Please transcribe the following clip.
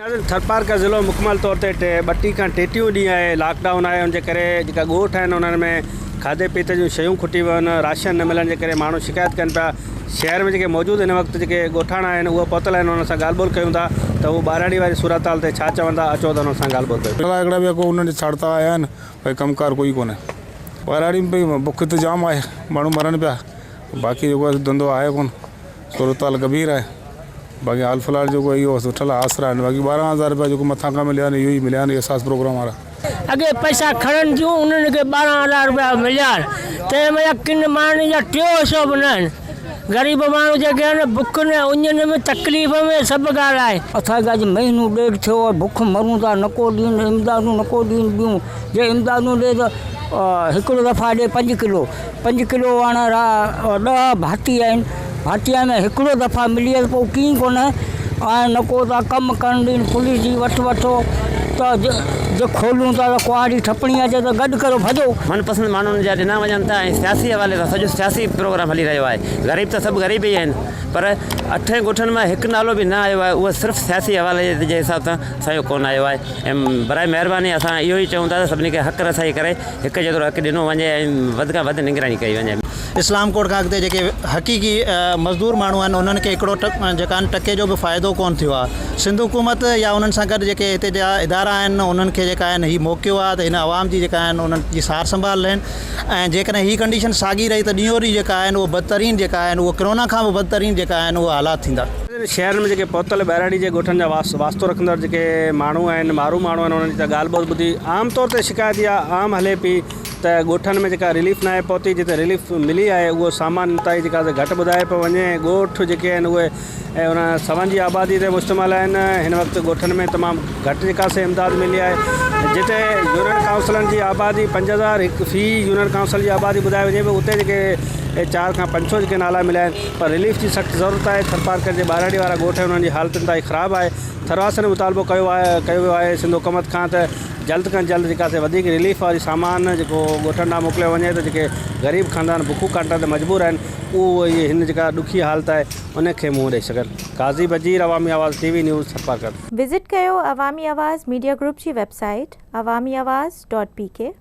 थरपारकर ज़िलो मुकमल तौर ते 32 खां 33 ॾींहं आहे लॉकडाउन आहे। उनजे करे जेका ॻोठ आहिनि उन्हनि में खाधे पीते जूं शयूं खुटी वियूं आहिनि। राशन न मिलण जे करे माण्हू शिकायत कनि पिया। शहर में जेके मौजूदु हिन वक़्तु जेके ॻोठाणा आहिनि उहे पहुतल आहिनि। उन्हनि सां ॻाल्हि ॿोल कयूं था त उहो ॿारहड़ी वारी सूरत हाल ते छा चवंदा, अचो त उन्हनि सां ॻाल्हि ॿोल कयूं। हिकिड़ा बि को उन्हनि छाड़ता आया आहिनि भई कमकार कोई कोन्हे। ॿारहड़ी में भई बुख त जाम आहे, माण्हू मरनि पिया। बाक़ी जेको धंधो आहे कोन, सूरत हाल गंभीर आहे। बाक़ी हाल फ़िलहाल जो इहो सुठल आसरा आहिनि। बाक़ी 12,000 रुपया जेको मथां खां मिलिया आहिनि इहो ई मिलिया आहिनि एहसास प्रोग्राम वारा। अॻे पैसा खणनि थियूं उन्हनि खे 12,000 रुपया मिलिया आहिनि। तंहिंमहिल किन माण्हुनि जा 3 हिसो बि न आहिनि। ग़रीब माण्हू जेके आहिनि बुख ने उञनि में तकलीफ़ में सभु ॻाल्हि आहे। असांखे अॼु महीनो ॾेढ थियो और बुख मरूं था, नको ॾींहुं इमदादूं नको ॾींहुं ॿियूं। जे इमदादूं ॾे त हिकिड़ो दफ़ा ॾे 5 किलो 5 किलो हाणे 10 भाती आहिनि। भातीअ में हिकिड़ो दफ़ा मिली त पोइ कीअं कोन्हे। ऐं नको था कमु करण ॾींहुं पुलिस जी वठो त जो खोलूं था त कुआरी ठपणी अचे त गॾु करो भॼो। मनपसंद माण्हुनि जा ॾिना वञनि था ऐं सियासी हवाले सां सॼो सियासी प्रोग्राम हली रहियो आहे। ग़रीब त सभु ग़रीब ई आहिनि, पर 8 ॻोठनि मां हिकु नालो बि न आयो आहे। उहो सिर्फ़ु सियासी हवाले जे हिसाब सां असांजो कोन आयो आहे। ऐं बराए महिरबानी असां इहो ई चऊं था त सभिनी खे हक़ रसाई करे हिकु जेतिरो हक़ ॾिनो वञे ऐं वधि खां वधि निगरानी कई वञे। इस्लाम कोट खां अॻिते जेके हक़ीक़ी मज़दूर माण्हू आहिनि उन्हनि खे हिकिड़ो जेका आहिनि टके जो बि फ़ाइदो कोन थियो आहे। सिंध हुकूमत या उन्हनि सां गॾु जेके हिते जा इदारा आहिनि उन्हनि खे जेका आहिनि हीउ मौक़ो आहे त हिन आवाम जी जेका आहिनि उन्हनि जी सार संभाल लेनि। ऐं जेकॾहिं हीअ कंडीशन साॻी रही त ॾींहों ॾींहुं जेका आहिनि उहो बदतरीन जेका आहिनि उहो कोरोना खां बि बदतरीन जेका आहिनि उहे हालात थींदा। शहर में जेके पहुतल ॿाहिराड़ी जे ॻोठनि जा वास्तो रखंदड़ जेके माण्हू आहिनि, माण्हू आहिनि, उन्हनि जी त ॻाल्हि ॿोल ॿुधी आम तौर ते शिकायत इहा आम हले पई त ॻोठनि में जेका रिलीफ न आहे पहुती। जिते रिलीफ मिली आहे उहो सामान ताईं जेका घटि ॿुधाए पियो वञे। ॻोठ जेके आहिनि उहे ऐं उन सवन जी आबादी ते मुश्तमिल आहिनि। हिन वक़्तु ॻोठनि में तमामु घटि जेका से इमदाद मिली आहे। जिते यूनियन काउंसिलनि जी आबादी 5,000 हिकु फ़ी यूनियन काउंसिल जी आबादी ॿुधाए वञे पियो, उते जेके 4 खां 5 जेके नाला मिलिया आहिनि। पर रिलीफ जी सख़्तु ज़रूरत आहे। थरपारकर जे ॿारहड़ी वारा ॻोठ उन्हनि जी हालतुनि ताईं ख़राबु आहे। थरवास ने मुतालबो कयो वियो आहे सिंध हुकूमत खां त जल्द खां जल्द जेका से वधीक रिलीफ वारी सामान जेको ॻोठनि ॾांहुं मोकिलियो वञे त जेके ग़रीब ख़ानदान बुखू काटण ते मजबूर आहिनि उहो हिन जेका ॾुखी हालत आहे उनखे मुंहुं ॾेई सघनि। काज़ी बजीर, अवामी आवाज़ TV न्यूज़, थरपारकर। विज़िट कयो अवामी आवाज़ मीडिया ग्रुप जी वेबसाइट awamiawaz.pk।